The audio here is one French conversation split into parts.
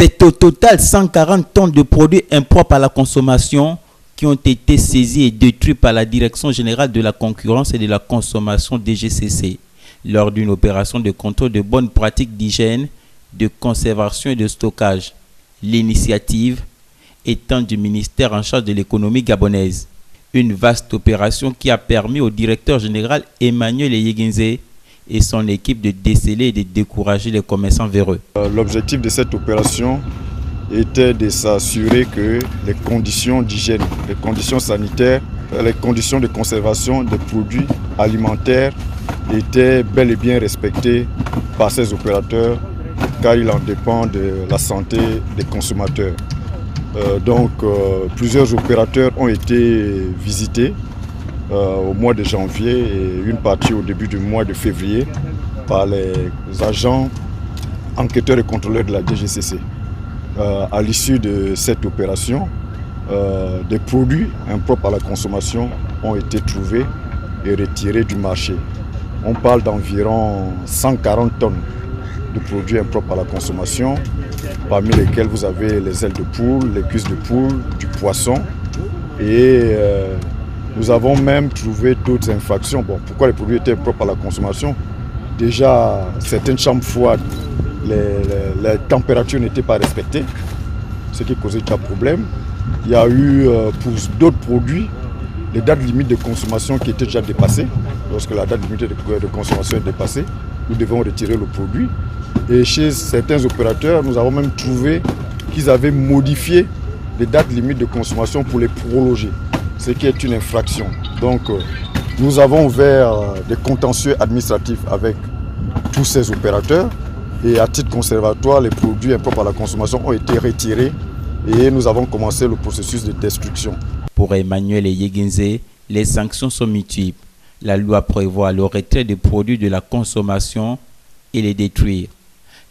C'est au total 140 tonnes de produits impropres à la consommation qui ont été saisis et détruits par la Direction générale de la concurrence et de la consommation DGCC lors d'une opération de contrôle de bonnes pratiques d'hygiène, de conservation et de stockage. L'initiative étant du ministère en charge de l'économie gabonaise. Une vaste opération qui a permis au directeur général Emmanuel Yegenze et son équipe de déceler et de décourager les commerçants véreux. L'objectif de cette opération était de s'assurer que les conditions d'hygiène, les conditions sanitaires, les conditions de conservation des produits alimentaires étaient bel et bien respectées par ces opérateurs, car il en dépend de la santé des consommateurs. Plusieurs opérateurs ont été visités au mois de janvier et une partie au début du mois de février par les agents enquêteurs et contrôleurs de la DGCC. À l'issue de cette opération, des produits impropres à la consommation ont été trouvés et retirés du marché. On parle d'environ 140 tonnes de produits impropres à la consommation, parmi lesquels vous avez les ailes de poule, les cuisses de poule, du poisson. Et nous avons même trouvé d'autres infractions. Bon, pourquoi les produits étaient impropres à la consommation? Déjà, certaines chambres froides, les températures n'étaient pas respectées, ce qui causait un problème. Il y a eu pour d'autres produits les dates limites de consommation qui étaient déjà dépassées. Lorsque la date limite de consommation est dépassée, nous devons retirer le produit. Et chez certains opérateurs, nous avons même trouvé qu'ils avaient modifié les dates limites de consommation pour les prolonger, ce qui est une infraction. Donc, nous avons ouvert des contentieux administratifs avec tous ces opérateurs et à titre conservatoire, les produits impropres à la consommation ont été retirés et nous avons commencé le processus de destruction. Pour Emmanuel Yegenze, les sanctions sont multiples. La loi prévoit le retrait des produits de la consommation et les détruire.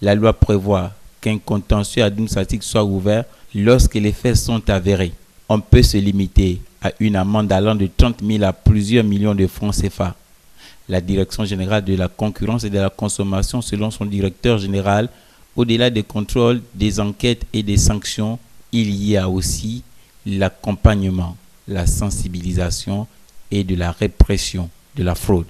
La loi prévoit qu'un contentieux administratif soit ouvert lorsque les faits sont avérés. On peut se limiter à une amende allant de 30 000 à plusieurs millions de francs CFA. La Direction générale de la concurrence et de la consommation, selon son directeur général, au-delà des contrôles, des enquêtes et des sanctions, il y a aussi l'accompagnement, la sensibilisation et de la répression de la fraude.